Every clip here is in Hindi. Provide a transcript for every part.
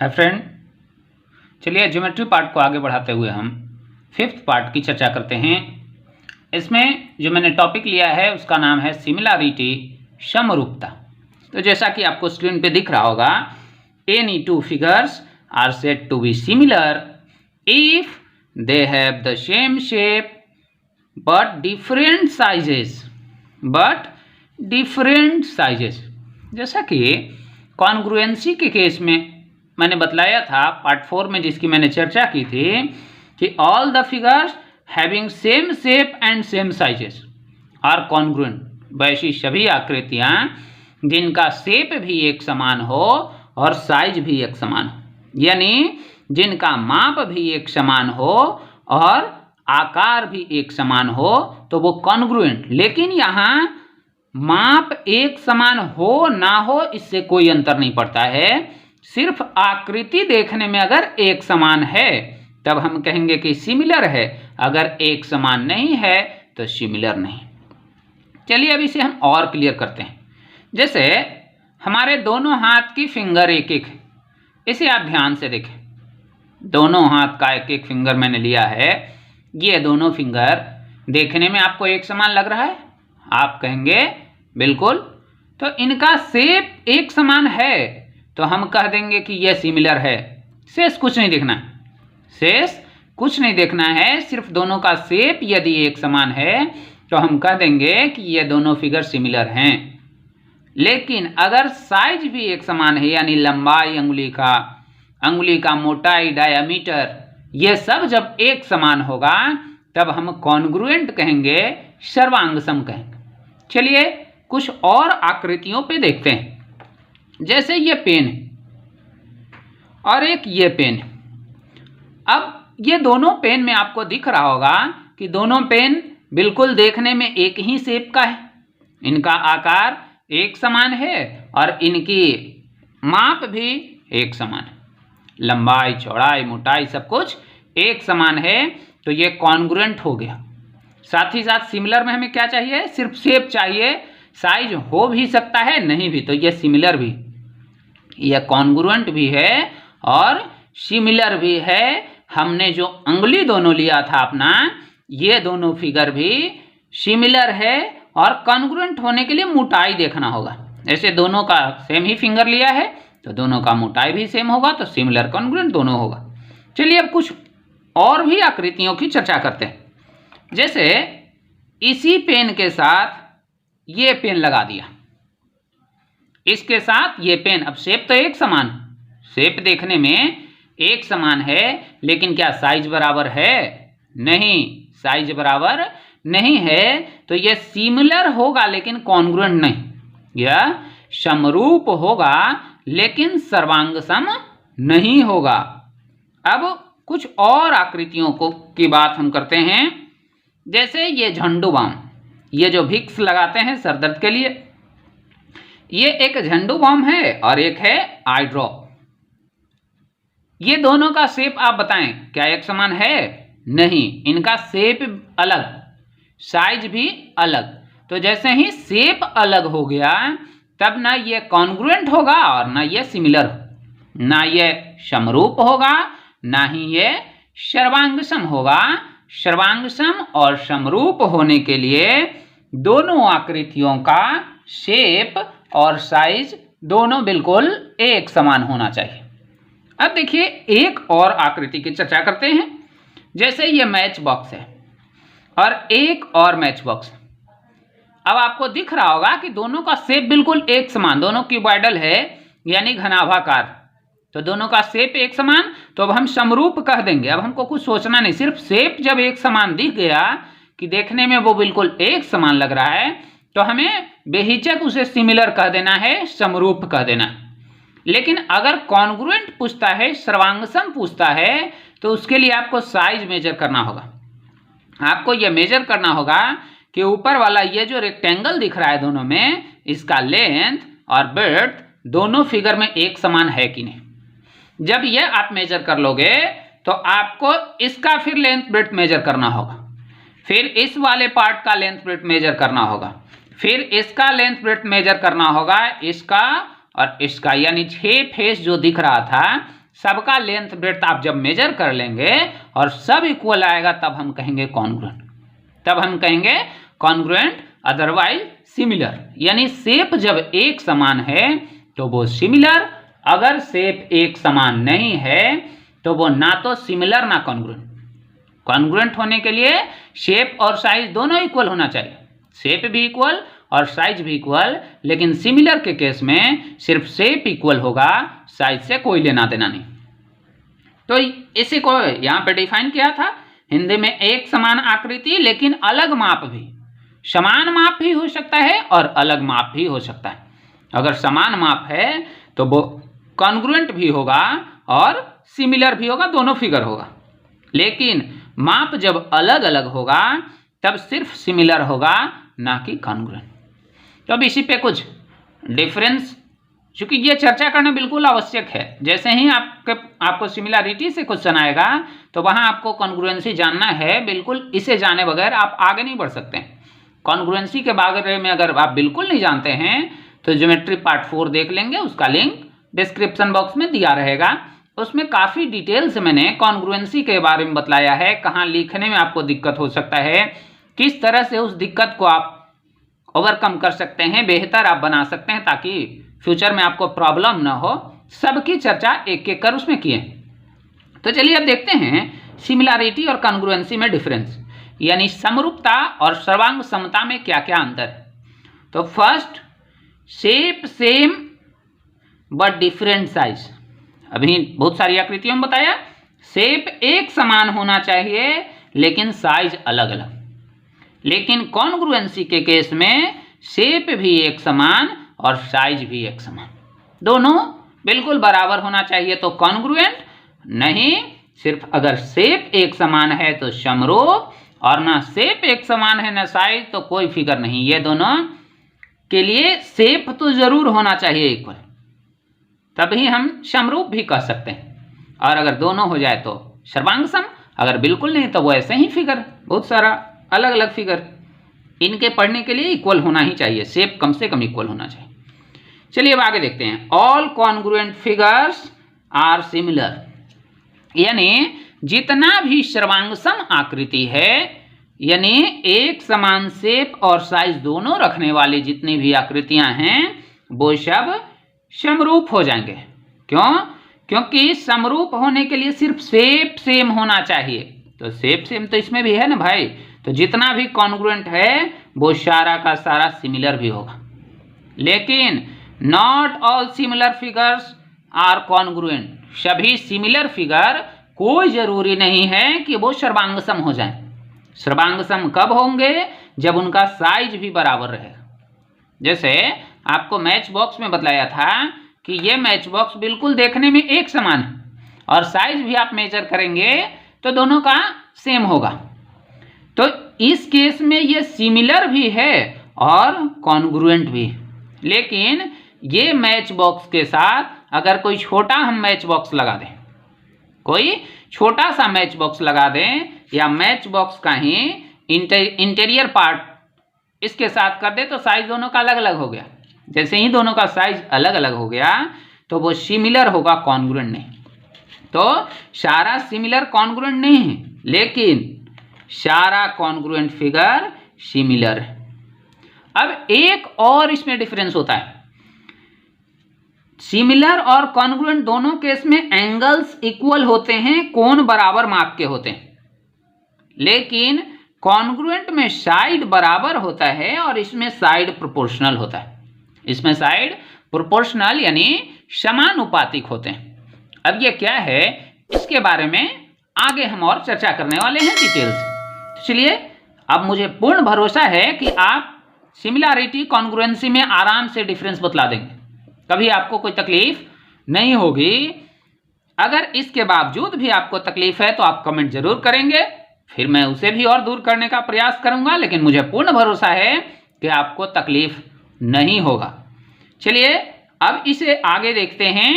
है फ्रेंड। चलिए ज्योमेट्री पार्ट को आगे बढ़ाते हुए हम फिफ्थ पार्ट की चर्चा करते हैं। इसमें जो मैंने टॉपिक लिया है उसका नाम है सिमिलरिटी, समरूपता। तो जैसा कि आपको स्क्रीन पे दिख रहा होगा, any two figures are said to be similar if they have the same shape but different sizes. जैसा कि कॉन्ग्रुएंसी के केस में मैंने बतलाया था पार्ट 4 में, जिसकी मैंने चर्चा की थी कि all the figures having same shape and same sizes are congruent. वैसी सभी आकृतियां जिनका शेप भी एक समान हो और साइज भी एक समान हो, यानी जिनका माप भी एक समान हो और आकार भी एक समान हो, तो वो कॉन्ग्रुएंट। लेकिन यहाँ माप एक समान हो ना हो इससे कोई अंतर नहीं पड़ता है, सिर्फ आकृति देखने में अगर एक समान है तब हम कहेंगे कि सिमिलर है, अगर एक समान नहीं है तो सिमिलर नहीं। चलिए अब इसे हम और क्लियर करते हैं। जैसे हमारे दोनों हाथ की फिंगर एक एक, इसे आप ध्यान से देखें। दोनों हाथ का एक एक फिंगर मैंने लिया है। ये दोनों फिंगर देखने में आपको एक समान लग रहा है? आप कहेंगे बिल्कुल। तो इनका शेप एक समान है तो हम कह देंगे कि यह सिमिलर है। शेष कुछ नहीं देखना है, शेष कुछ नहीं देखना है, सिर्फ दोनों का शेप यदि एक समान है तो हम कह देंगे कि ये दोनों फिगर सिमिलर हैं। लेकिन अगर साइज भी एक समान है, यानी लंबाई अंगुली का मोटाई, डायामीटर, ये सब जब एक समान होगा तब हम कॉन्ग्रुएंट कहेंगे, सर्वांगसम कहेंगे। चलिए कुछ और आकृतियों पे देखते हैं। जैसे ये पेन है और एक ये पेन है। अब ये दोनों पेन में आपको दिख रहा होगा कि दोनों पेन बिल्कुल देखने में एक ही शेप का है, इनका आकार एक समान है और इनकी माप भी एक समान है, लंबाई, चौड़ाई, मोटाई सब कुछ एक समान है, तो ये कॉन्ग्रुएंट हो गया। साथ ही साथ सिमिलर में हमें क्या चाहिए? सिर्फ शेप चाहिए, साइज हो भी सकता है नहीं भी, तो ये सिमिलर भी, यह कॉन्ग्रुएंट भी है और सिमिलर भी है। हमने जो अंगुली दोनों लिया था अपना, ये दोनों फिगर भी सिमिलर है और कॉन्ग्रुएंट होने के लिए मोटाई देखना होगा। ऐसे दोनों का सेम ही फिंगर लिया है तो दोनों का मोटाई भी सेम होगा, तो सिमिलर कॉन्ग्रुएंट दोनों होगा। चलिए अब कुछ और भी आकृतियों की चर्चा करते हैं। जैसे इसी पेन के साथ ये पेन लगा दिया, इसके साथ ये पेन, अब शेप तो एक समान, शेप देखने में एक समान है, लेकिन क्या साइज बराबर है? नहीं, साइज बराबर नहीं है, तो यह सिमिलर होगा लेकिन कॉन्ग्रुएंट नहीं, यह समरूप होगा लेकिन सर्वांगसम नहीं होगा। अब कुछ और आकृतियों की बात हम करते हैं। जैसे ये झंडू बाम, ये जो विक्स लगाते हैं सर दर्द के लिए, ये एक झंडू बाम है और एक है आई ड्रॉप। ये दोनों का शेप आप बताएं, क्या एक समान है? नहीं, इनका शेप अलग, साइज भी अलग। तो जैसे ही शेप अलग हो गया तब ना ये कॉन्ग्रुएंट होगा और ना ये सिमिलर, ना ये समरूप होगा ना ही ये सर्वांगसम होगा। सर्वांगसम और समरूप होने के लिए दोनों आकृतियों का शेप और साइज दोनों बिल्कुल एक समान होना चाहिए। अब देखिए एक और आकृति की चर्चा करते हैं। जैसे ये मैच बॉक्स है और एक और मैच बॉक्स। अब आपको दिख रहा होगा कि दोनों का शेप बिल्कुल एक समान, दोनों क्यूबॉइडल है यानी घनाभाकार, तो दोनों का शेप एक समान, तो अब हम समरूप कह देंगे। अब हमको कुछ सोचना नहीं, सिर्फ शेप जब एक समान दिख गया कि देखने में वो बिल्कुल एक समान लग रहा है, तो हमें बेहिचक उसे सिमिलर कह देना है, समरूप कह देना है। लेकिन अगर कॉन्ग्रुएंट पूछता है, सर्वांगसम पूछता है, तो उसके लिए आपको साइज मेजर करना होगा। आपको यह मेजर करना होगा कि ऊपर वाला ये जो रेक्टेंगल दिख रहा है दोनों में, इसका लेंथ और ब्रेड्थ दोनों फिगर में एक समान है कि नहीं। जब यह आप मेजर कर लोगे तो आपको इसका फिर लेंथ ब्रेड्थ मेजर करना होगा, फिर इस वाले पार्ट का लेंथ ब्रेड्थ मेजर करना होगा, फिर इसका लेंथ ब्रेड्थ मेजर करना होगा, इसका और इसका, यानी 6 फेस जो दिख रहा था सबका लेंथ ब्रेड्थ आप जब मेजर कर लेंगे और सब इक्वल आएगा तब हम कहेंगे कॉन्ग्रुएंट, तब हम कहेंगे कॉन्ग्रुएंट, अदरवाइज सिमिलर। यानी शेप जब एक समान है तो वो सिमिलर, अगर शेप एक समान नहीं है तो वो ना तो सिमिलर ना कॉन्ग्रुएंट। कॉन्ग्रुएंट होने के लिए शेप और साइज दोनों इक्वल होना चाहिए, शेप भी इक्वल और साइज भी इक्वल। लेकिन सिमिलर के केस में सिर्फ शेप इक्वल होगा, साइज से कोई लेना देना नहीं। तो इसी को यहाँ पे डिफाइन किया था हिंदी में, एक समान आकृति लेकिन अलग माप भी। समान माप भी हो सकता है और अलग माप भी हो सकता है। अगर समान माप है तो वो कॉन्ग्रुएंट भी होगा और सिमिलर भी होगा, दोनों फिगर होगा। लेकिन माप जब अलग अलग होगा तब सिर्फ सिमिलर होगा, ना कि कॉन्ग्रुएंट। तो अब इसी पे कुछ डिफरेंस, चूंकि ये चर्चा करना बिल्कुल आवश्यक है। जैसे ही आपको सिमिलरिटी से क्वेश्चन आएगा तो वहां आपको कॉन्ग्रुएंसी जानना है, बिल्कुल इसे जाने बगैर आप आगे नहीं बढ़ सकते। कॉन्ग्रुएंसी के बारे में अगर आप बिल्कुल नहीं जानते हैं तो ज्योमेट्री पार्ट 4 देख लेंगे, उसका लिंक डिस्क्रिप्शन बॉक्स में दिया रहेगा। उसमें काफ़ी डिटेल से मैंने कॉन्ग्रुएंसी के बारे में बतलाया है, कहाँ लिखने में आपको दिक्कत हो सकता है, किस तरह से उस दिक्कत को आप ओवरकम कर सकते हैं, बेहतर आप बना सकते हैं ताकि फ्यूचर में आपको प्रॉब्लम ना हो। सबकी चर्चा एक एक कर उसमें किए। तो चलिए अब देखते हैं सिमिलरिटी और कॉन्ग्रुएंसी में डिफरेंस, यानी समरूपता और सर्वांग समता में क्या क्या अंतर है। तो first, shape same but different size. अभी बहुत सारी आकृतियों में बताया शेप एक समान होना चाहिए लेकिन साइज अलग अलग। लेकिन कॉन्ग्रुएंसी के केस में शेप भी एक समान और साइज भी एक समान, दोनों बिल्कुल बराबर होना चाहिए तो कॉन्ग्रुएंट, नहीं सिर्फ अगर शेप एक समान है तो समरूप, और ना शेप एक समान है ना साइज तो कोई फिगर नहीं। ये दोनों के लिए शेप तो जरूर होना चाहिए इक्वल, तभी हम समरूप भी कह सकते हैं। और अगर दोनों हो जाए तो सर्वांग सम, अगर बिल्कुल नहीं तो वो ऐसे ही फिगर, बहुत सारा अलग अलग फिगर। इनके पढ़ने के लिए इक्वल होना ही चाहिए, शेप कम से कम इक्वल होना चाहिए। चलिए अब आगे देखते हैं। All congruent figures are similar, यानी जितना भी सर्वांगसम आकृति है, यानी एक समान शेप और साइज दोनों रखने वाली जितनी भी आकृतियां हैं वो सब समरूप हो जाएंगे। क्यों? क्योंकि समरूप होने के लिए सिर्फ शेप सेम होना चाहिए। तो शेप सेम तो इसमें भी है ना भाई, तो जितना भी कॉन्ग्रुएंट है वो सारा का सारा सिमिलर भी होगा। लेकिन not all similar figures are congruent, सभी सिमिलर फिगर कोई जरूरी नहीं है कि वो सर्वांगसम हो जाएं। सर्वांगसम कब होंगे? जब उनका साइज भी बराबर रहेगा। जैसे आपको मैच बॉक्स में बतलाया था कि ये मैच बॉक्स बिल्कुल देखने में एक समान है और साइज भी आप मेजर करेंगे तो दोनों का सेम होगा। तो इस केस में ये सिमिलर भी है और कॉन्ग्रुएंट भी। लेकिन ये मैच बॉक्स के साथ अगर कोई छोटा हम मैच बॉक्स लगा दें, कोई छोटा सा मैच बॉक्स लगा दें, या मैच बॉक्स का ही इंटीरियर पार्ट इसके साथ कर दे तो साइज दोनों का अलग अलग हो गया। जैसे ही दोनों का साइज अलग अलग हो गया तो वो सिमिलर होगा, कॉन्ग्रुएंट नहीं। तो सारा सिमिलर कॉन्ग्रुएंट नहीं है, लेकिन सारा कॉन्ग्रुएंट फिगर सिमिलर है। अब एक और इसमें डिफरेंस होता है, सिमिलर और कॉन्ग्रुएंट दोनों केस में एंगल्स इक्वल होते हैं, कोण बराबर माप के होते हैं। लेकिन कॉन्ग्रुएंट में साइड बराबर होता है और इसमें साइड प्रोपोर्शनल होता है। इसमें साइड प्रोपोर्शनल यानी समानुपातिक होते हैं। अब ये क्या है, इसके बारे में आगे हम और चर्चा करने वाले हैं डिटेल से। तो चलिए, अब मुझे पूर्ण भरोसा है कि आप सिमिलरिटी कॉन्ग्रुएंसी में आराम से डिफरेंस बतला देंगे, कभी आपको कोई तकलीफ नहीं होगी। अगर इसके बावजूद भी आपको तकलीफ है तो आप कमेंट जरूर करेंगे, फिर मैं उसे भी और दूर करने का प्रयास करूंगा। लेकिन मुझे पूर्ण भरोसा है कि आपको तकलीफ नहीं होगा। चलिए अब इसे आगे देखते हैं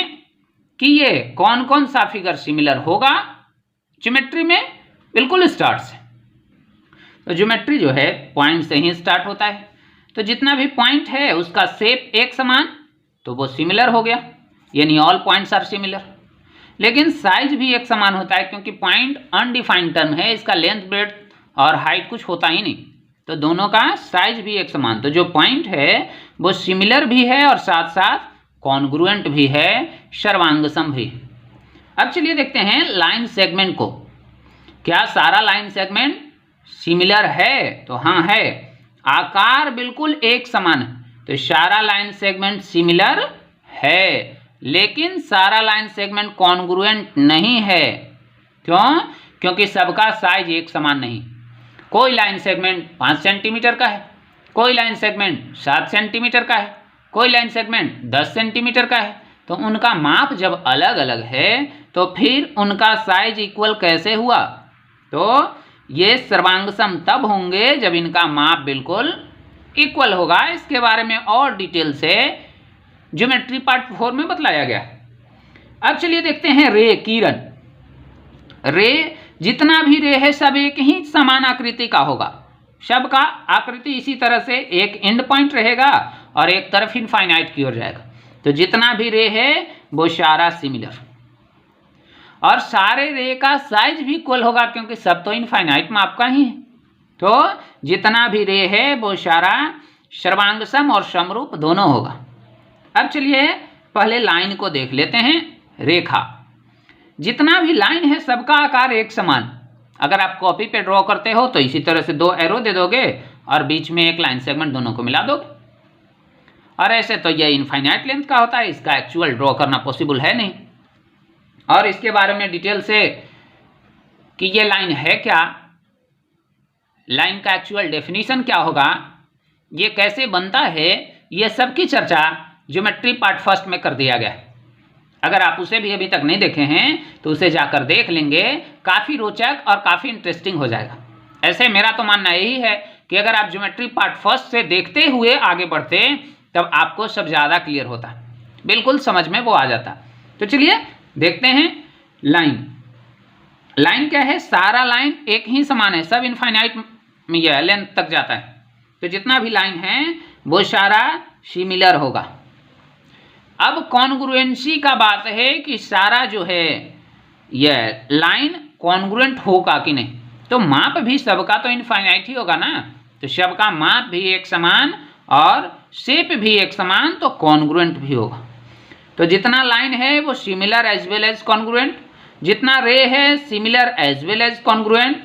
कि ये कौन कौन सा फिगर सिमिलर होगा ज्योमेट्री में। बिल्कुल स्टार्ट से, तो ज्योमेट्री जो है पॉइंट से ही स्टार्ट होता है। तो जितना भी पॉइंट है उसका शेप एक समान, तो वो सिमिलर हो गया, यानी ऑल पॉइंट्स आर सिमिलर। लेकिन साइज भी एक समान होता है, क्योंकि पॉइंट अनडिफाइंड टर्म है, इसका लेंथ ब्रेड्थ और हाइट कुछ होता ही नहीं, तो दोनों का साइज भी एक समान। तो जो पॉइंट है वो सिमिलर भी है और साथ साथ कॉन्ग्रुएंट भी है, सर्वांगसम भी। अब चलिए देखते हैं लाइन सेगमेंट को। क्या सारा लाइन सेगमेंट सिमिलर है? तो हाँ है, आकार बिल्कुल एक समान है, तो सारा लाइन सेगमेंट सिमिलर है, लेकिन सारा लाइन सेगमेंट कॉन्ग्रुएंट नहीं है। क्यों? क्योंकि सबका साइज एक समान नहीं। कोई लाइन सेगमेंट 5 सेंटीमीटर का है, कोई लाइन सेगमेंट 7 सेंटीमीटर का है, कोई लाइन सेगमेंट 10 सेंटीमीटर का है, तो उनका माप जब अलग अलग है तो फिर उनका साइज इक्वल कैसे हुआ? तो ये सर्वांगसम तब होंगे जब इनका माप बिल्कुल इक्वल होगा। इसके बारे में और डिटेल से ज्योमेट्री पार्ट 4 में बतलाया गया। अब चलिए देखते हैं रे, किरण। रे, जितना भी रे है सब एक ही समान आकृति का होगा, सबका आकृति इसी तरह से एक एंड पॉइंट रहेगा और एक तरफ इनफाइनाइट की ओर जाएगा। तो जितना भी रे है वो सारा सिमिलर, और सारे रे का साइज भी इक्वल होगा, क्योंकि सब तो इनफाइनाइट माप का ही है। तो जितना भी रे है वो सारा सर्वांगसम और समरूप दोनों होगा। अब चलिए पहले लाइन को देख लेते हैं। रेखा, जितना भी लाइन है सबका आकार एक समान। अगर आप कॉपी पे ड्रॉ करते हो तो इसी तरह से 2 एरो दे दोगे और बीच में एक लाइन सेगमेंट दोनों को मिला दोगे, और ऐसे तो यह इनफाइनाइट लेंथ का होता है, इसका एक्चुअल ड्रॉ करना पॉसिबल है नहीं। और इसके बारे में डिटेल से कि ये लाइन है क्या, लाइन का एक्चुअल डेफिनेशन क्या होगा, ये कैसे बनता है, ये सब की चर्चा ज्योमेट्री पार्ट 1 में कर दिया गया है। अगर आप उसे भी अभी तक नहीं देखे हैं तो उसे जाकर देख लेंगे, काफ़ी रोचक और काफ़ी इंटरेस्टिंग हो जाएगा। ऐसे मेरा तो मानना यही है कि अगर आप ज्योमेट्री पार्ट 1 से देखते हुए आगे बढ़ते तब आपको सब ज़्यादा क्लियर होता, बिल्कुल समझ में वो आ जाता। तो चलिए देखते हैं लाइन। लाइन क्या है? सारा लाइन एक ही समान है, सब इनफाइनाइट में यह लेंथ तक जाता है, तो जितना भी लाइन है वो सारा सिमिलर होगा। अब कॉन्ग्रुएंसी का बात है कि सारा जो है यह लाइन कॉन्ग्रुएंट होगा कि नहीं, तो माप भी सबका तो इनफाइनाइट ही होगा ना, तो सबका माप भी एक समान और शेप भी एक समान, तो कॉन्ग्रुएंट भी होगा। तो जितना लाइन है वो similar as well as congruent, जितना रे है similar as well as congruent,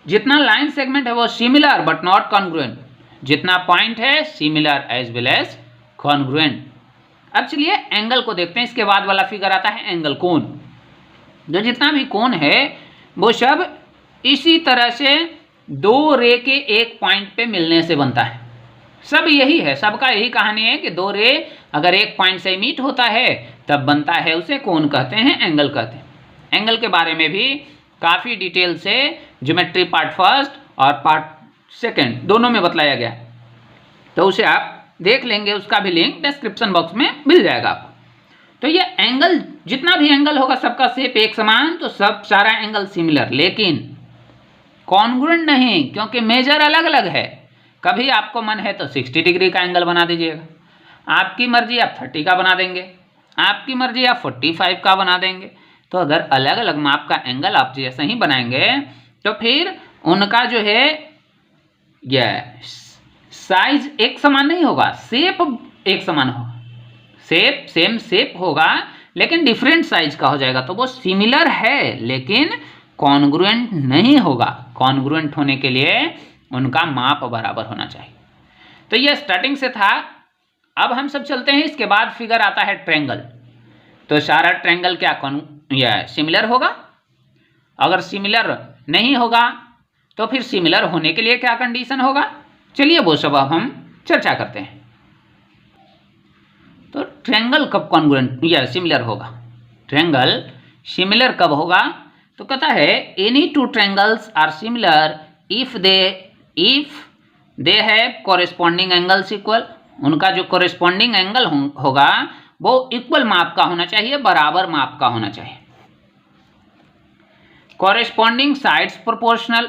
जितना लाइन सेगमेंट है वो सिमिलर बट नॉट कॉन्ग्रुएंट, जितना पॉइंट है similar as well as congruent. अब चलिए एंगल को देखते हैं। इसके बाद वाला फिगर आता है एंगल, कोण। जो जितना भी कोण है वो सब इसी तरह से 2 रे के एक पॉइंट पे मिलने से बनता है। सब यही है, सबका यही कहानी है कि 2 रे अगर एक पॉइंट से मीट होता है तब बनता है, उसे कोण कहते हैं, एंगल कहते हैं। एंगल के बारे में भी काफ़ी डिटेल से ज्योमेट्री पार्ट 1 और पार्ट 2 दोनों में बतलाया गया, तो उसे आप देख लेंगे, उसका भी लिंक डिस्क्रिप्शन बॉक्स में मिल जाएगा आपको। तो ये एंगल, जितना भी एंगल होगा सबका शेप एक समान, तो सब सारा एंगल सिमिलर, लेकिन कॉन्ग्रुएंट नहीं, क्योंकि मेजर अलग अलग है। कभी आपको मन है तो 60 डिग्री का एंगल बना दीजिएगा, आपकी मर्जी आप 30 का बना देंगे, आपकी मर्जी आप 45 का बना देंगे। तो अगर अलग अलग माप का एंगल आप जैसे ही बनाएंगे तो फिर उनका जो है यह साइज एक समान नहीं होगा, शेप एक समान होगा, शेप सेम शेप होगा लेकिन डिफरेंट साइज का हो जाएगा, तो वो सिमिलर है लेकिन कॉन्ग्रुएंट नहीं होगा। कॉन्ग्रुएंट होने के लिए उनका माप बराबर होना चाहिए। तो ये स्टार्टिंग से था। अब हम सब चलते हैं, इसके बाद फिगर आता है ट्रायंगल। तो सारा ट्रायंगल क्या यह सिमिलर होगा? अगर सिमिलर नहीं होगा तो फिर सिमिलर होने के लिए क्या कंडीशन होगा, चलिए वो सब अब हम चर्चा करते हैं। तो ट्रायंगल कब कॉन्ग्रुएंट या सिमिलर होगा? ट्रायंगल सिमिलर कब होगा? तो कहता है any 2 triangles are similar if they have corresponding angles equal. उनका जो कॉरेस्पॉन्डिंग एंगल होगा वो इक्वल माप का होना चाहिए, बराबर माप का होना चाहिए। Corresponding sides proportional.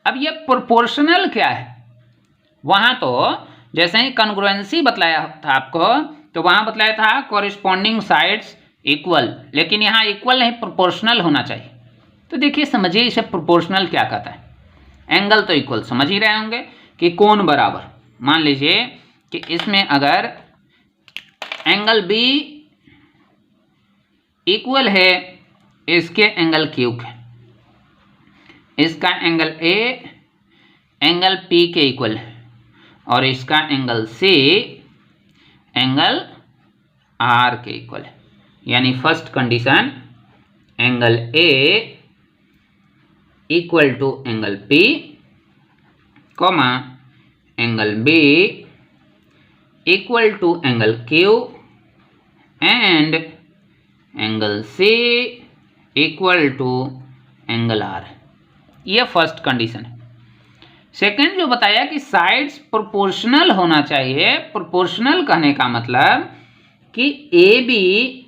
अब ये प्रोपोर्शनल क्या है? वहाँ तो जैसे ही कॉन्ग्रुएंसी बतलाया था आपको, तो वहाँ बतलाया था कॉरेस्पॉन्डिंग साइड्स इक्वल, लेकिन यहाँ इक्वल नहीं, प्रोपोर्शनल होना चाहिए। तो देखिए समझिए इसे प्रोपोर्शनल क्या कहता है। एंगल तो इक्वल समझ ही रहे होंगे कि कोण बराबर। मान लीजिए कि इसमें अगर एंगल बी इक्वल है इसके एंगल क्यू के, इसका एंगल ए एंगल पी के इक्वल है और इसका एंगल सी एंगल आर के इक्वल है। यानी first condition angle A equal to angle P, comma angle B equal to angle Q and angle C equal to angle R. यह फर्स्ट कंडीशन है। सेकंड जो बताया कि साइड्स प्रोपोर्शनल होना चाहिए। प्रोपोर्शनल कहने का मतलब कि ए बी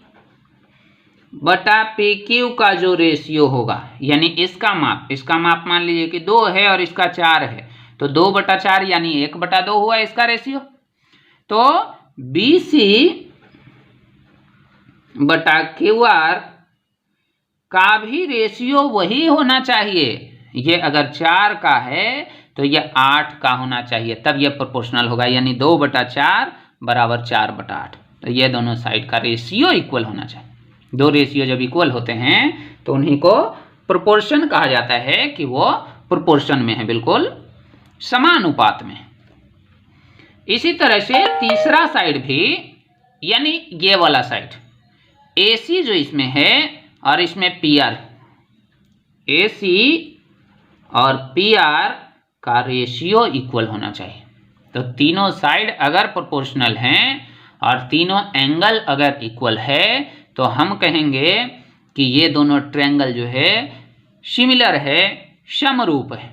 बटा पी क्यू का जो रेशियो होगा, यानी इसका माप मान लीजिए कि 2 है और इसका 4 है, तो 2/4 यानी 1/2 हुआ इसका रेशियो। तो बी सी बटा क्यू आर का भी रेशियो वही होना चाहिए। ये अगर 4 का है तो ये 8 का होना चाहिए, तब ये प्रोपोर्शनल होगा। यानी 2/4 बराबर 4/8। तो ये दोनों साइड का रेशियो इक्वल होना चाहिए। दो रेशियो जब इक्वल होते हैं तो उन्हीं को प्रोपोर्शन कहा जाता है कि वो प्रोपोर्शन में है, बिल्कुल समानुपात में। इसी तरह से तीसरा साइड भी, यानी ये वाला साइड AC जो इसमें है और इसमें PR, AC और PR का रेशियो इक्वल होना चाहिए। तो तीनों साइड अगर प्रोपोर्शनल हैं और तीनों एंगल अगर इक्वल है तो हम कहेंगे कि ये दोनों ट्रायंगल जो है सिमिलर है, समरूप है।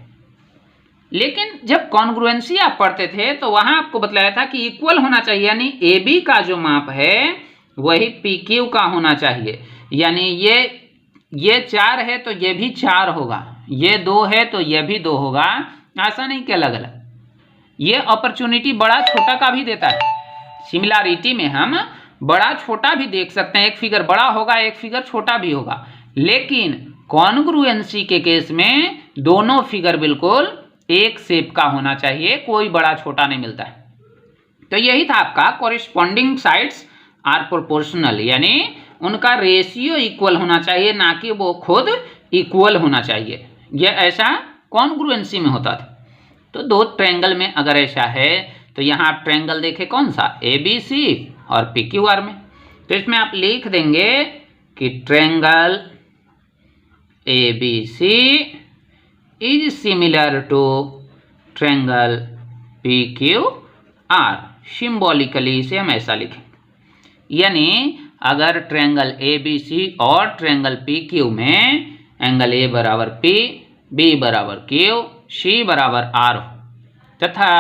लेकिन जब कॉन्ग्रुएंसी आप पढ़ते थे तो वहां आपको बतलाया था कि इक्वल होना चाहिए, यानी AB का जो माप है वही PQ का होना चाहिए। यानी ये 4 है तो ये भी 4 होगा, ये 2 है तो ये भी 2 होगा। ऐसा नहीं कि अलग अलग। ये अपॉर्चुनिटी बड़ा छोटा का भी देता है। सिमिलैरिटी में हम बड़ा छोटा भी देख सकते हैं, एक फिगर बड़ा होगा एक फिगर छोटा भी होगा। लेकिन कॉन्ग्रुएंसी के केस में दोनों फिगर बिल्कुल एक शेप का होना चाहिए, कोई बड़ा छोटा नहीं मिलता है। तो यही था आपका कॉरेस्पॉन्डिंग साइड्स आर प्रोपोर्शनल, यानी उनका रेशियो इक्वल होना चाहिए, ना कि वो खुद इक्वल होना चाहिए। यह ऐसा कॉन्ग्रुएंसी में होता था। तो दो ट्रायंगल में अगर ऐसा है तो यहाँ आप ट्रायंगल देखें कौन सा, ABC और PQR में। तो इसमें आप लिख देंगे कि triangle ABC is similar to triangle PQR। Symbolically इसे हम ऐसा लिखें, यानी अगर ट्रायंगल ABC और ट्रायंगल PQ में एंगल A बराबर P, B बराबर Q, C बराबर R तथा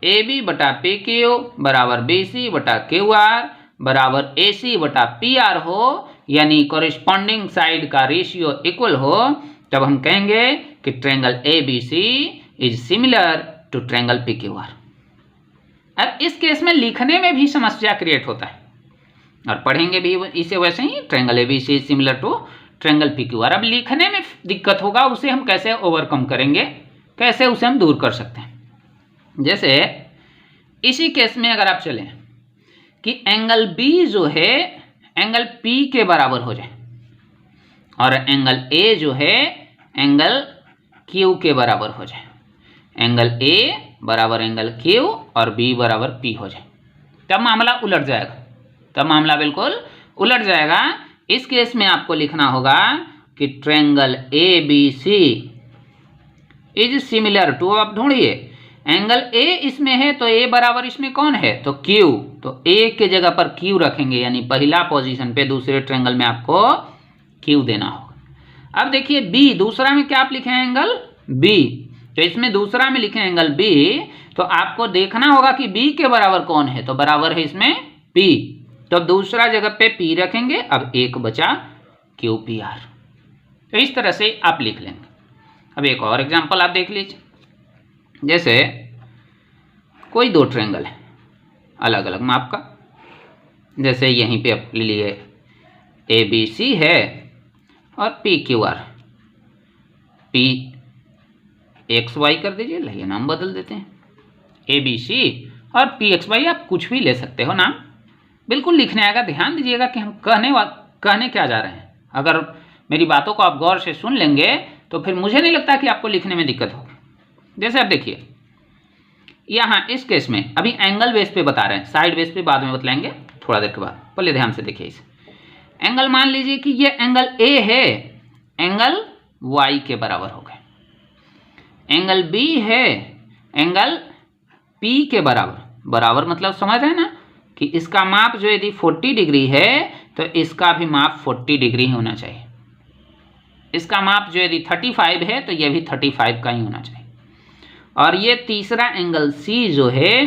AB बटा PQ बराबर BC बटा QR बराबर AC बटा PR हो, यानी कॉरेस्पॉन्डिंग साइड का रेशियो इक्वल हो, तब हम कहेंगे कि triangle ABC is similar to triangle PQR। अब इस केस में लिखने में भी समस्या क्रिएट होता है और पढ़ेंगे भी इसे वैसे ही, triangle ABC is similar to triangle PQR। अब लिखने में दिक्कत होगा, उसे हम कैसे ओवरकम करेंगे, कैसे उसे हम दूर कर सकते हैं। जैसे इसी केस में अगर आप चलें कि एंगल B जो है एंगल P के बराबर हो जाए और एंगल A जो है एंगल Q के बराबर हो जाए, एंगल A बराबर एंगल Q और B बराबर P हो जाए, तब मामला उलट जाएगा। तब मामला बिल्कुल उलट जाएगा। इस केस में आपको लिखना होगा कि triangle ABC is similar to, आप ढूंढिए एंगल A इसमें है तो A बराबर इसमें कौन है, तो Q, तो A के जगह पर Q रखेंगे, यानी पहला पोजीशन पे दूसरे ट्रायंगल में आपको Q देना होगा। अब देखिए B, दूसरा में क्या आप लिखे हैं, एंगल B, तो इसमें दूसरा में लिखे एंगल B, तो आपको देखना होगा कि B के बराबर कौन है, तो बराबर है इसमें P, तो अब दूसरा जगह पे P रखेंगे। अब एक बचा QPR। तो इस तरह से आप लिख लेंगे। अब एक और एग्जांपल आप देख लीजिए। जैसे कोई दो ट्रायंगल है अलग अलग माप का, जैसे यहीं पे आप ले लिए ABC है और PQR, PXY कर दीजिए, लाइए नाम बदल देते हैं, ABC और PXY, आप कुछ भी ले सकते हो नाम, बिल्कुल लिखने आएगा। ध्यान दीजिएगा कि हम कहने क्या जा रहे हैं। अगर मेरी बातों को आप गौर से सुन लेंगे तो फिर मुझे नहीं लगता कि आपको लिखने में दिक्कत होगी। जैसे आप देखिए यहाँ इस केस में अभी एंगल बेस पे बता रहे हैं, साइड बेस पे बाद में बतलाएंगे थोड़ा देर के बाद, पहले ध्यान से देखिए इसे। एंगल मान लीजिए कि ये एंगल A है, एंगल Y के बराबर हो गए। एंगल B है, एंगल P के बराबर मतलब समझ रहे हैं ना कि इसका माप जो यदि 40 डिग्री है तो इसका भी माप 40 डिग्री होना चाहिए। इसका माप जो यदि 35 है तो यह भी 35 का ही होना चाहिए। और ये तीसरा एंगल C जो है,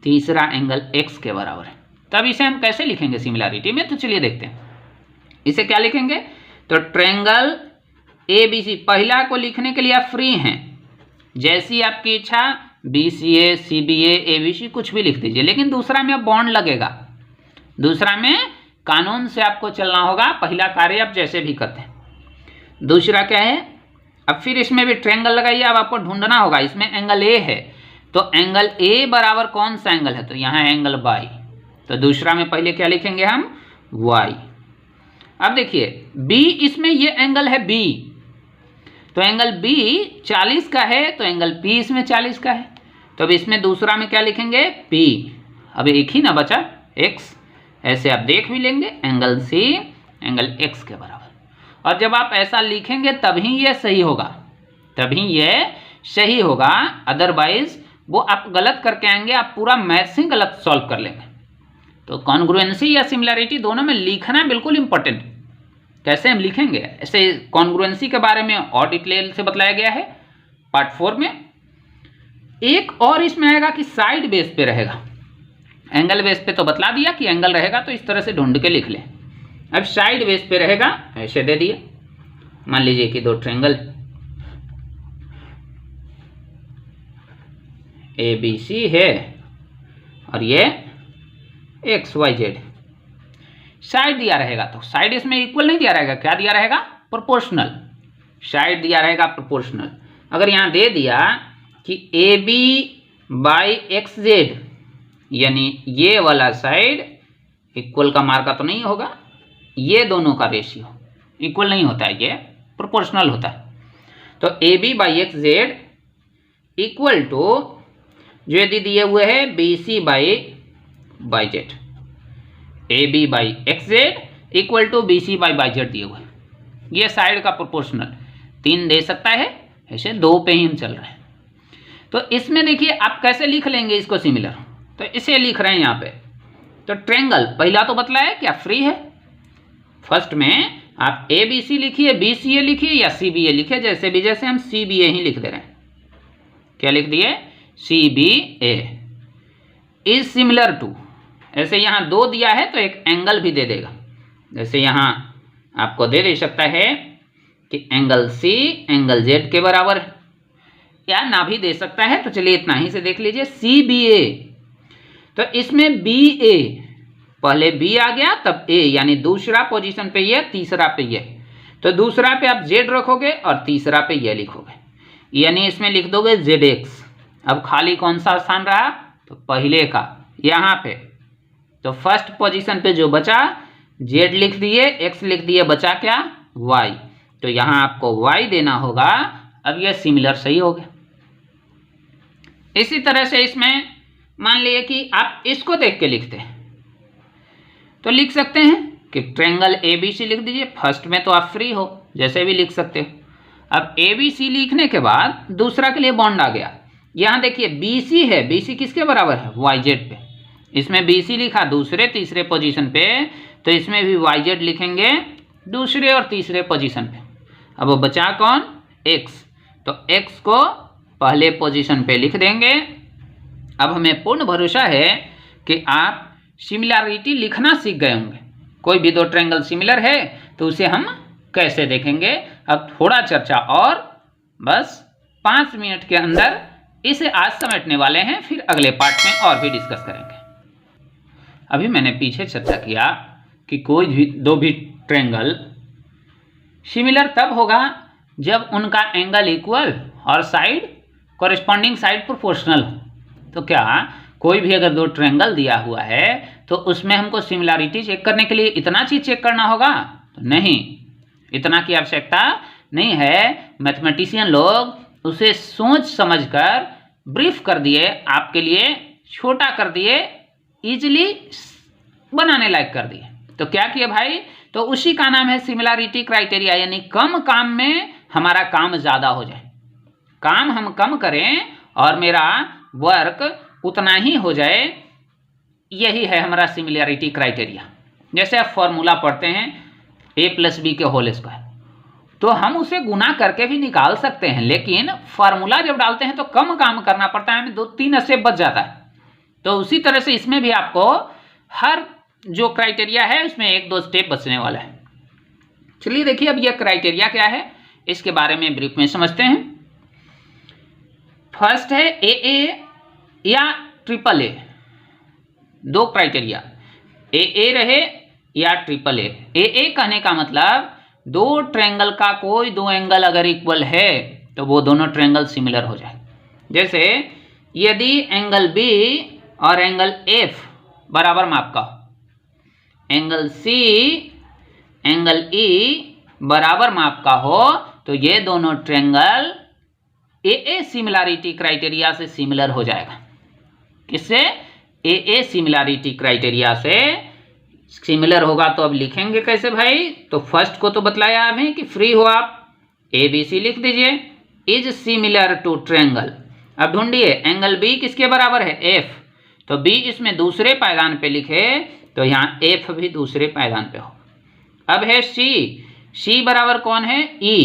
तीसरा एंगल X के बराबर है। तब इसे हम कैसे लिखेंगे सिमिलैरिटी में, तो चलिए देखते हैं। इसे क्या लिखेंगे, तो ट्रायंगल ABC, पहला को लिखने के लिए आप फ्री हैं, जैसी आपकी इच्छा BCA, CBA, ABC कुछ भी लिख दीजिए, लेकिन दूसरा में अब बॉन्ड लगेगा, दूसरा में कानून से आपको चलना होगा। पहला कार्य आप जैसे भी करते हैं। दूसरा क्या है, अब फिर इसमें भी ट्रायंगल लगाइए। अब आपको ढूंढना होगा, इसमें एंगल A है तो एंगल A बराबर कौन सा एंगल है, तो यहाँ एंगल Y, तो दूसरा में पहले क्या लिखेंगे हम, Y। अब देखिए B, इसमें ये एंगल है B, तो एंगल B 40 का है तो एंगल P इसमें 40 का है, तो अब इसमें दूसरा में क्या लिखेंगे, P। अब एक ही ना बचा, X, ऐसे आप देख भी लेंगे एंगल C एंगल X के बराबर। और जब आप ऐसा लिखेंगे तभी ये सही होगा, तभी ये सही होगा, अदरवाइज वो आप गलत करके आएंगे, आप पूरा मैथ्स ही गलत सॉल्व कर लेंगे। तो कॉन्ग्रुएंसी या सिमिलैरिटी दोनों में लिखना बिल्कुल इंपॉर्टेंट। कैसे हम लिखेंगे, ऐसे कॉन्ग्रुएंसी के बारे में और डिटेल से बताया गया है पार्ट 4 में। एक और इसमें आएगा कि साइड बेस पे रहेगा, एंगल बेस पे तो बतला दिया कि एंगल रहेगा तो इस तरह से ढूंढ के लिख लें। अब साइड बेस पे रहेगा, ऐसे दे दिए, मान लीजिए कि दो ट्रायंगल ABC है और ये XYZ, साइड दिया रहेगा तो साइड इसमें इक्वल नहीं दिया रहेगा, क्या दिया रहेगा, प्रोपोर्शनल, साइड दिया रहेगा प्रोपोर्शनल। अगर यहाँ दे दिया कि AB/XZ, यानी ये वाला साइड इक्वल का मार्का तो नहीं होगा, ये दोनों का रेशियो इक्वल नहीं होता है, ये प्रोपोर्शनल होता है। तो AB/XZ इक्वल टू जो यदि दिए हुए है BC/YZ, AB/XZ equal to BC/YZ दिए हुए, ये साइड का प्रोपोर्शनल 3 दे सकता है, ऐसे 2 पे ही हम चल रहे हैं। तो इसमें देखिए आप कैसे लिख लेंगे इसको सिमिलर, तो इसे लिख रहे हैं यहाँ पे। तो ट्रायंगल पहला तो बतलाया क्या फ्री है, फर्स्ट में आप ABC लिखिए, BCA लिखिए या CBA लिखिए, जैसे भी, जैसे हम CBA ही लिख दे रहे हैं। क्या लिख दिए, CBA इज सिमिलर टू, ऐसे यहाँ 2 दिया है तो एक एंगल भी दे देगा, जैसे यहाँ आपको दे सकता है कि एंगल C एंगल Z के बराबर है, या ना भी दे सकता है। तो चलिए इतना ही से देख लीजिए, CBA, तो इसमें BA, पहले B आ गया तब A, यानी दूसरा पोजीशन पे ये, तीसरा पे ये, तो दूसरा पे आप Z रखोगे और तीसरा पे ये लिखोगे, यानी इसमें लिख दोगे ZX। अब खाली कौन सा स्थान रहा, तो पहले का यहाँ पे, तो फर्स्ट पोजीशन पे जो बचा Z लिख दिए, X लिख दिए, बचा क्या, Y, तो यहाँ आपको Y देना होगा। अब ये सिमिलर सही हो गया। इसी तरह से इसमें मान लिए कि आप इसको देख के लिखते हैं तो लिख सकते हैं कि ट्रायंगल ABC लिख दीजिए, फर्स्ट में तो आप फ्री हो, जैसे भी लिख सकते हो। अब ABC लिखने के बाद दूसरा के लिए बॉन्ड आ गया, यहाँ देखिए BC है, BC किसके बराबर है, YZ पे, इसमें BC लिखा दूसरे तीसरे पोजीशन पे, तो इसमें भी YZ लिखेंगे दूसरे और तीसरे पोजीशन पे। अब वो बचा कौन, X, तो X को पहले पोजीशन पे लिख देंगे। अब हमें पूर्ण भरोसा है कि आप सिमिलैरिटी लिखना सीख गए होंगे। कोई भी 2 ट्रायंगल सिमिलर है तो उसे हम कैसे देखेंगे, अब थोड़ा चर्चा और, बस 5 मिनट के अंदर इसे आज समेटने वाले हैं, फिर अगले पार्ट में और भी डिस्कस करेंगे। अभी मैंने पीछे चर्चा किया कि कोई भी 2 भी ट्रायंगल सिमिलर तब होगा जब उनका एंगल इक्वल और साइड कॉरेस्पॉन्डिंग साइड प्रोपोर्शनल हो। तो क्या कोई भी अगर दो ट्रायंगल दिया हुआ है तो उसमें हमको सिमिलैरिटी चेक करने के लिए इतना चीज चेक करना होगा? तो नहीं, इतना की आवश्यकता नहीं है। मैथमेटिशियन लोग उसे सोच समझकर ब्रीफ कर दिए, आपके लिए छोटा कर दिए, इजीली बनाने लायक कर दिए। तो क्या किए भाई? तो उसी का नाम है सिमिलैरिटी क्राइटेरिया, यानी कम काम में हमारा काम ज्यादा हो जाए। काम हम कम करें और मेरा वर्क उतना ही हो जाए, यही है हमारा सिमिलैरिटी क्राइटेरिया। जैसे आप फॉर्मूला पढ़ते हैं a+b के होल स्क्वायर, तो हम उसे गुना करके भी निकाल सकते हैं, लेकिन फॉर्मूला जब डालते हैं तो कम काम करना पड़ता है, हमें 2-3 स्टेप बच जाता है। तो उसी तरह से इसमें भी आपको हर जो क्राइटेरिया है उसमें 1-2 स्टेप बचने वाला है। चलिए देखिए अब यह क्राइटेरिया क्या है, इसके बारे में ब्रीफ में समझते हैं। फर्स्ट है AA या AAA, दो क्राइटेरिया, AA रहे या AAA। AA कहने का मतलब दो ट्रायंगल का कोई दो एंगल अगर इक्वल है तो वो दोनों ट्रायंगल सिमिलर हो जाए। जैसे यदि एंगल B और एंगल F बराबर माप का हो, एंगल C एंगल E बराबर माप का हो, तो ये दोनों ट्रायंगल AA सिमिलैरिटी क्राइटेरिया से सिमिलर हो जाएगा। किससे? AA सिमिलैरिटी क्राइटेरिया से सिमिलर होगा। तो अब लिखेंगे कैसे भाई? तो फर्स्ट को तो बतलाया अभी कि फ्री हो आप ABC लिख दीजिए, इज सिमिलर टू ट्रायंगल। अब ढूंढिए एंगल B किसके बराबर है? F। तो B इसमें दूसरे पायदान पे लिखे तो यहाँ F भी दूसरे पायदान पे हो। अब है C बराबर कौन है? E।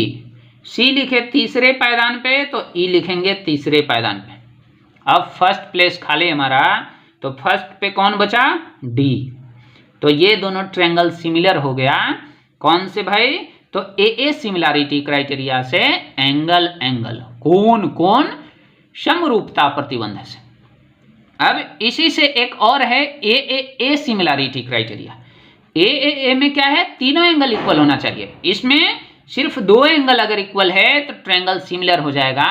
C लिखे तीसरे पायदान पे तो E लिखेंगे तीसरे पायदान पे। अब फर्स्ट प्लेस खाली हमारा, तो फर्स्ट पे कौन बचा? D। तो ये दोनों ट्रायंगल सिमिलर हो गया। कौन से भाई? तो AA सिमिलैरिटी क्राइटेरिया से एंगल कौन समरूपता प्रतिबंध से। अब इसी से एक और है AAA सिमिलैरिटी क्राइटेरिया। AAA में क्या है? तीनों एंगल इक्वल होना चाहिए। इसमें सिर्फ दो एंगल अगर इक्वल है तो ट्रायंगल सिमिलर हो जाएगा,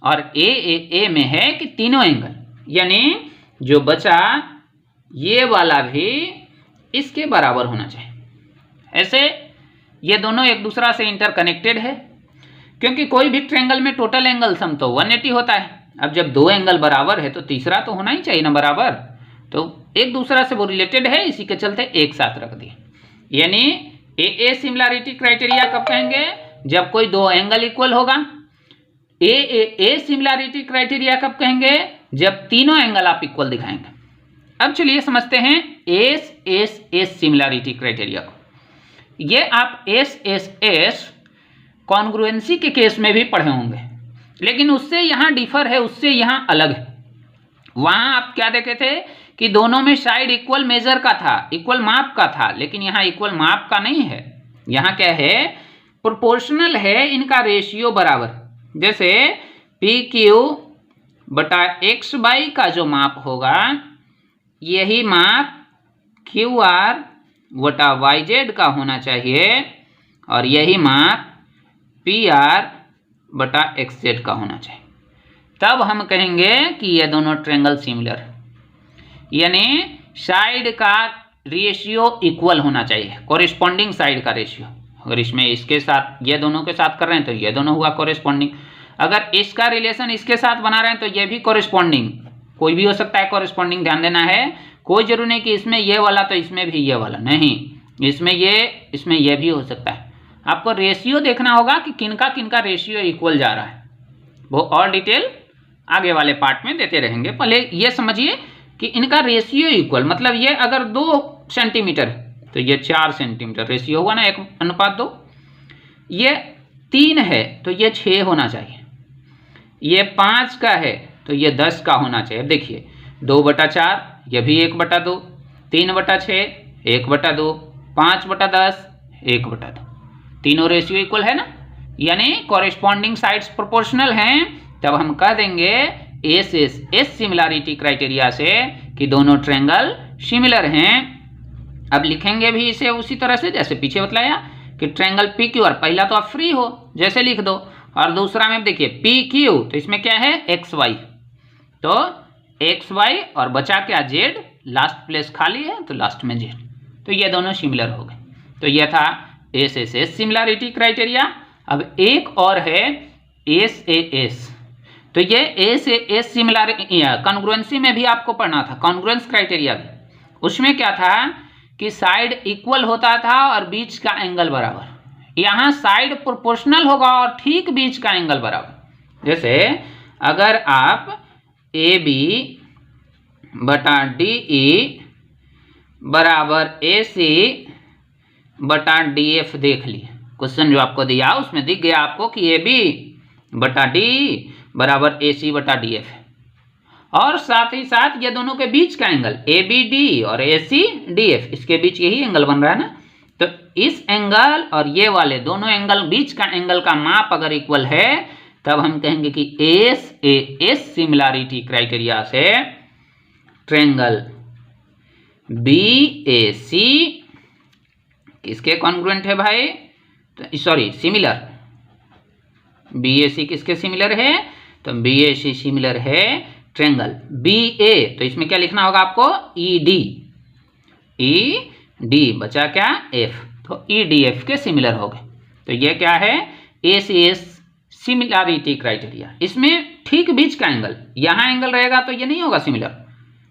और AAA में है कि तीनों एंगल, यानी जो बचा ये वाला भी इसके बराबर होना चाहिए। ऐसे ये दोनों एक दूसरा से इंटरकनेक्टेड है, क्योंकि कोई भी ट्रायंगल में टोटल एंगल सम तो 180 होता है। अब जब दो एंगल बराबर है तो तीसरा तो होना ही चाहिए ना बराबर, तो एक दूसरा से वो रिलेटेड है, इसी के चलते एक साथ रख दिए। यानी AA सिमिलैरिटी क्राइटेरिया कब कहेंगे? जब कोई दो एंगल इक्वल होगा। AAA सिमिलैरिटी क्राइटेरिया कब कहेंगे? जब तीनों एंगल आप इक्वल दिखाएंगे। अब चलिए समझते हैं SSS सिमिलैरिटी क्राइटेरिया को। ये आप SSS कॉन्ग्रुएंसी के केस में भी पढ़े होंगे, लेकिन उससे यहाँ डिफर है, उससे यहाँ अलग है। वहाँ आप क्या देखे थे कि दोनों में साइड इक्वल मेजर का था, इक्वल माप का था, लेकिन यहाँ इक्वल माप का नहीं है। यहाँ क्या है? प्रोपोर्शनल है, इनका रेशियो बराबर। जैसे PQ बटा XY का जो माप होगा यही माप QR बटा YZ का होना चाहिए, और यही माप PR बटा XZ का होना चाहिए। तब हम कहेंगे कि ये दोनों ट्रायंगल सिमिलर, यानी साइड का रेशियो इक्वल होना चाहिए, कॉरेस्पॉन्डिंग साइड का रेशियो। अगर इसमें इसके साथ ये दोनों के साथ कर रहे हैं तो ये दोनों हुआ कॉरेस्पॉन्डिंग। अगर इसका रिलेशन इसके साथ बना रहे हैं तो ये भी कॉरेस्पॉन्डिंग, कोई भी हो सकता है कॉरेस्पॉन्डिंग, ध्यान देना है। कोई जरूरी नहीं कि इसमें ये वाला तो इसमें भी ये वाला, नहीं, इसमें ये भी हो सकता है। आपको रेशियो देखना होगा कि किनका किनका रेशियो इक्वल जा रहा है, वो और डिटेल आगे वाले पार्ट में देते रहेंगे। पहले ये समझिए कि इनका रेशियो इक्वल, मतलब ये अगर 2 सेंटीमीटर तो ये 4 सेंटीमीटर रेशियो हुआ ना, 1:2। ये 3 है तो ये 6 होना चाहिए। ये 5 का है तो ये 10 का होना चाहिए। अब देखिए 2/4 ये भी 1/2, 3/6 1/2, 5/10 1/2, तीनों रेशियो इक्वल है ना, यानी कॉरेस्पॉन्डिंग साइड्स प्रोपोर्शनल हैं। तब हम कह देंगे SSS सिमिलैरिटी क्राइटेरिया से कि दोनों ट्रायंगल सिमिलर हैं। अब लिखेंगे भी इसे उसी तरह से जैसे पीछे बतलाया कि ट्रायंगल पी क्यू आर, पहला तो आप फ्री हो जैसे लिख दो, और दूसरा में देखिए पी क्यू, तो इसमें क्या है एक्स वाई, तो एक्स वाई और बचा क्या जेड, लास्ट प्लेस खाली है तो लास्ट में जेड, तो ये दोनों सिमिलर हो गए। तो ये था S S S similarity criteria. अब एक और है एस ए एस, तो ये S A S similarity congruency में भी आपको पढ़ना था, कॉन्ग्रुएंस क्राइटेरिया भी। उसमें क्या था कि साइड इक्वल होता था और बीच का एंगल बराबर। यहाँ साइड प्रोपोर्शनल होगा और ठीक बीच का एंगल बराबर। जैसे अगर आप ए बी बटा डी ई बराबर ए सी बटा डी एफ देख लिए, क्वेश्चन जो आपको दिया उसमें दिख गया आपको कि ए बी बटा डी बराबर ए सी बटा डी एफ है, और साथ ही साथ ये दोनों के बीच का एंगल ए बी डी और ए सी डी एफ, इसके बीच यही एंगल बन रहा है ना। तो इस एंगल और ये वाले दोनों एंगल, बीच का एंगल का माप अगर इक्वल है तब हम कहेंगे कि S A S similarity criteria से ट्रायंगल बी ए सी किसके कॉन्ग्रुएंट है भाई, तो सॉरी सिमिलर, बी ए सी किसके सिमिलर है, तो बी ए सी सिमिलर है ट्रायंगल बी ए, तो इसमें क्या लिखना होगा आपको ई डी बचा क्या एफ, तो ई डी एफ के सिमिलर हो गए। तो ये क्या है एस एस सिमिलरिटी क्राइटेरिया। इसमें ठीक बीच का एंगल, यहाँ एंगल रहेगा तो ये नहीं होगा सिमिलर,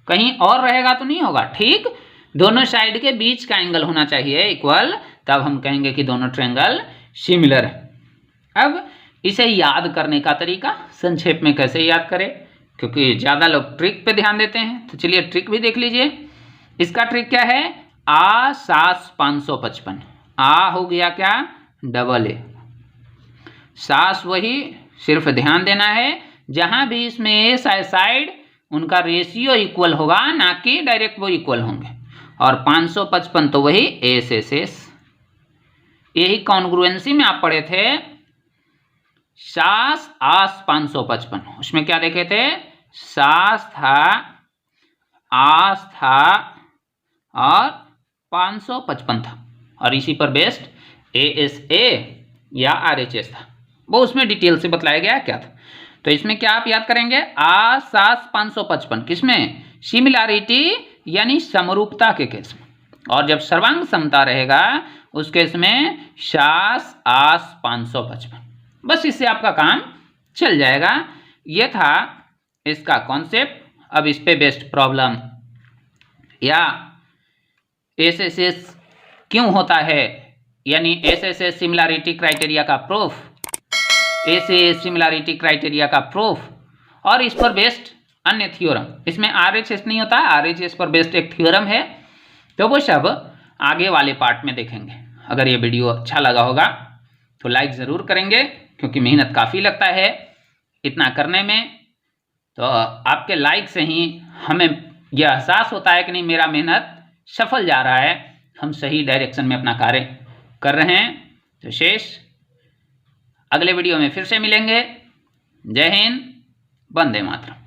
कहीं और रहेगा तो नहीं होगा, ठीक दोनों साइड के बीच का एंगल होना चाहिए इक्वल, तब हम कहेंगे कि दोनों ट्रायंगल सिमिलर है। अब इसे याद करने का तरीका संक्षेप में कैसे याद करें, क्योंकि ज़्यादा लोग ट्रिक पे ध्यान देते हैं, तो चलिए ट्रिक भी देख लीजिए। इसका ट्रिक क्या है, आ सास 555, आ हो गया क्या डबल ए, सास वही, सिर्फ ध्यान देना है जहां भी इसमें ए साइड उनका रेशियो इक्वल होगा, ना कि डायरेक्ट वो इक्वल होंगे, और 555 तो वही एस एस एस। यही कॉन्ग्रुएंसी में आप पढ़े थे सास आस 555, उसमें क्या देखे थे, सास था, आस था और 555 था, और इसी पर बेस्ड ए एस ए या आर एच एस था, वो उसमें डिटेल से बतलाया गया क्या था। तो इसमें क्या आप याद करेंगे, आ सास 555 किसमें, सिमिलरिटी यानी समरूपता के केस में, और जब सर्वांग समता रहेगा उस केस में सास आस 555, बस इससे आपका काम चल जाएगा। ये था इसका कॉन्सेप्ट। अब इस पे बेस्ड प्रॉब्लम या एस एस एस क्यों होता है, यानी S S S similarity criteria का proof, S S similarity criteria का प्रूफ, और इस पर बेस्ड अन्य थ्योरम, इसमें आर एच एस नहीं होता, आर एच एस पर बेस्ड एक थ्योरम है, तो वो सब आगे वाले पार्ट में देखेंगे। अगर ये वीडियो अच्छा लगा होगा तो लाइक ज़रूर करेंगे, क्योंकि मेहनत काफ़ी लगता है इतना करने में, तो आपके लाइक से ही हमें यह एहसास होता है कि नहीं मेरा मेहनत सफल जा रहा है, हम सही डायरेक्शन में अपना कार्य कर रहे हैं। तो शेष अगले वीडियो में फिर से मिलेंगे। जय हिंद, वंदे मातरम।